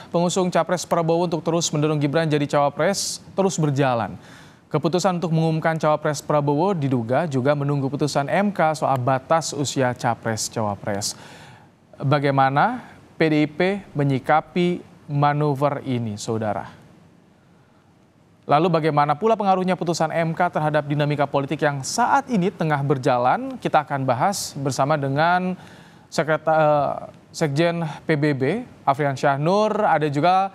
Pengusung Capres Prabowo untuk terus mendorong Gibran jadi cawapres terus berjalan. Keputusan untuk mengumumkan cawapres Prabowo diduga juga menunggu putusan MK soal batas usia capres-cawapres. Bagaimana PDIP menyikapi manuver ini, saudara? Lalu bagaimana pula pengaruhnya putusan MK terhadap dinamika politik yang saat ini tengah berjalan? Kita akan bahas bersama dengan Sekjen PBB, Afrian Syahnur, ada juga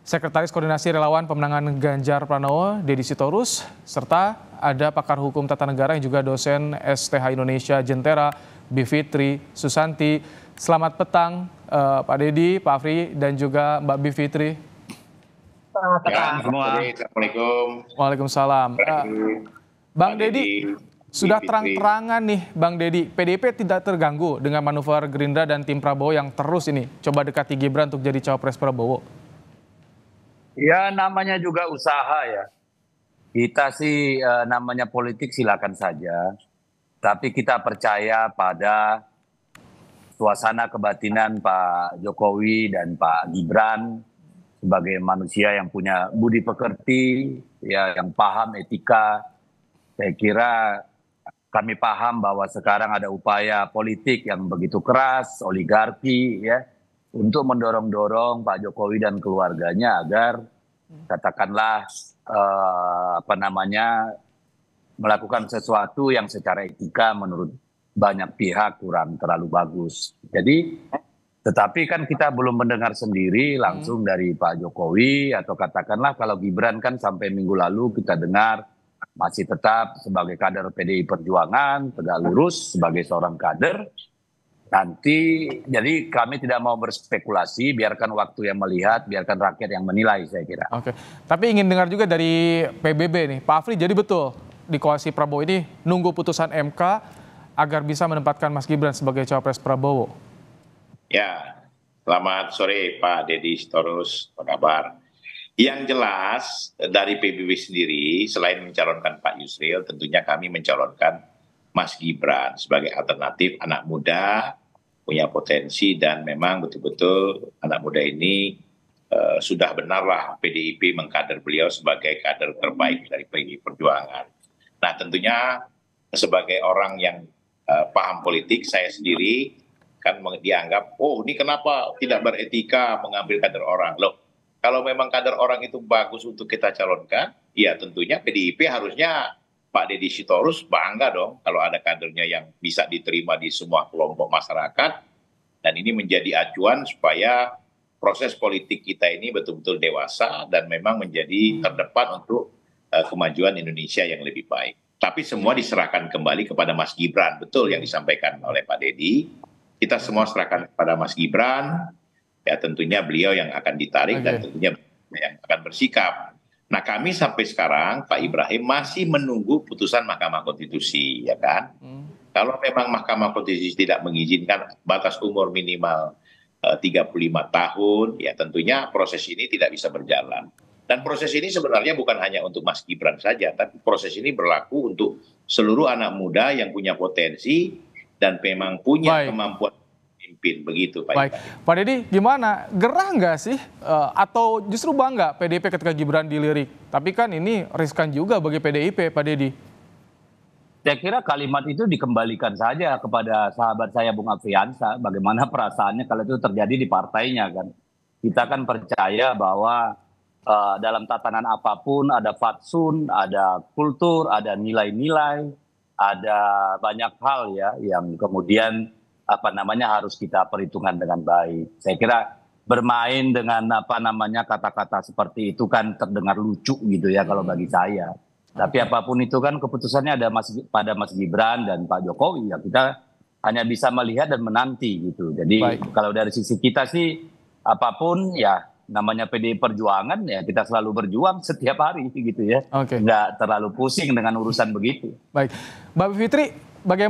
Sekretaris Koordinasi Relawan Pemenangan Ganjar Pranowo, Deddy Sitorus, serta ada pakar hukum tata negara yang juga dosen STH Indonesia Jentera, Bivitri Susanti. Selamat petang Pak Deddy, Pak Afri, dan juga Mbak Bivitri. Selamat petang semua. Assalamualaikum. Waalaikumsalam. Bang Deddy, sudah terang-terangan nih Bang Deddy, PDIP tidak terganggu dengan manuver Gerindra dan tim Prabowo yang terus ini coba dekati Gibran untuk jadi cawapres Prabowo? Ya namanya juga usaha ya. Kita sih namanya politik silakan saja. Tapi kita percaya pada suasana kebatinan Pak Jokowi dan Pak Gibran sebagai manusia yang punya budi pekerti, ya, yang paham etika. Saya kira kami paham bahwa sekarang ada upaya politik yang begitu keras, oligarki, ya, untuk mendorong-dorong Pak Jokowi dan keluarganya agar katakanlah melakukan sesuatu yang secara etika menurut banyak pihak kurang terlalu bagus. Jadi, tetapi kan kita belum mendengar sendiri langsung dari Pak Jokowi, atau katakanlah kalau Gibran kan sampai minggu lalu kita dengar masih tetap sebagai kader PDI Perjuangan, tegak lurus sebagai seorang kader. Nanti, jadi kami tidak mau berspekulasi, biarkan waktu yang melihat, biarkan rakyat yang menilai, saya kira. Oke, tapi ingin dengar juga dari PBB nih, Pak Afri, jadi betul di koalisi Prabowo ini nunggu putusan MK agar bisa menempatkan Mas Gibran sebagai cawapres Prabowo? Ya, selamat sore Pak Deddy Sitorus, apa kabar? Yang jelas dari PBB sendiri, selain mencalonkan Pak Yusril, tentunya kami mencalonkan Mas Gibran sebagai alternatif anak muda, punya potensi, dan memang betul-betul anak muda ini sudah benarlah PDIP mengkader beliau sebagai kader terbaik dari PDI Perjuangan. Nah tentunya sebagai orang yang paham politik, saya sendiri kan dianggap, oh ini kenapa tidak beretika mengambil kader orang. Loh, kalau memang kader orang itu bagus untuk kita calonkan, ya tentunya PDIP harusnya Pak Deddy Sitorus bangga dong kalau ada kadernya yang bisa diterima di semua kelompok masyarakat. Dan ini menjadi acuan supaya proses politik kita ini betul-betul dewasa dan memang menjadi terdepan untuk kemajuan Indonesia yang lebih baik. Tapi semua diserahkan kembali kepada Mas Gibran, betul yang disampaikan oleh Pak Deddy. Kita semua serahkan kepada Mas Gibran, ya tentunya beliau yang akan ditarik dan tentunya yang akan bersikap. Nah kami sampai sekarang Pak Ibrahim masih menunggu putusan Mahkamah Konstitusi, ya kan? Kalau memang Mahkamah Konstitusi tidak mengizinkan batas umur minimal 35 tahun, ya tentunya proses ini tidak bisa berjalan. Dan proses ini sebenarnya bukan hanya untuk Mas Gibran saja, tapi proses ini berlaku untuk seluruh anak muda yang punya potensi dan memang punya kemampuan pimpin, begitu Pak. Baik, Pak Deddy, gimana? Gerah nggak sih? Atau justru bangga PDIP ketika Gibran dilirik? Tapi kan ini riskan juga bagi PDIP, Pak Deddy. Saya kira kalimat itu dikembalikan saja kepada sahabat saya Bung Afriansa, bagaimana perasaannya kalau itu terjadi di partainya kan. Kita kan percaya bahwa dalam tatanan apapun ada fatsun, ada kultur, ada nilai-nilai, ada banyak hal ya yang kemudian harus kita perhitungkan dengan baik. Saya kira bermain dengan kata-kata seperti itu kan terdengar lucu gitu ya kalau bagi saya. Tapi apapun itu kan keputusannya ada pada Mas Gibran dan Pak Jokowi, ya kita hanya bisa melihat dan menanti gitu. Jadi kalau dari sisi kita sih apapun ya namanya PDI Perjuangan ya kita selalu berjuang setiap hari gitu ya. Nggak terlalu pusing dengan urusan begitu. Baik, Mbak Fitri, bagaimana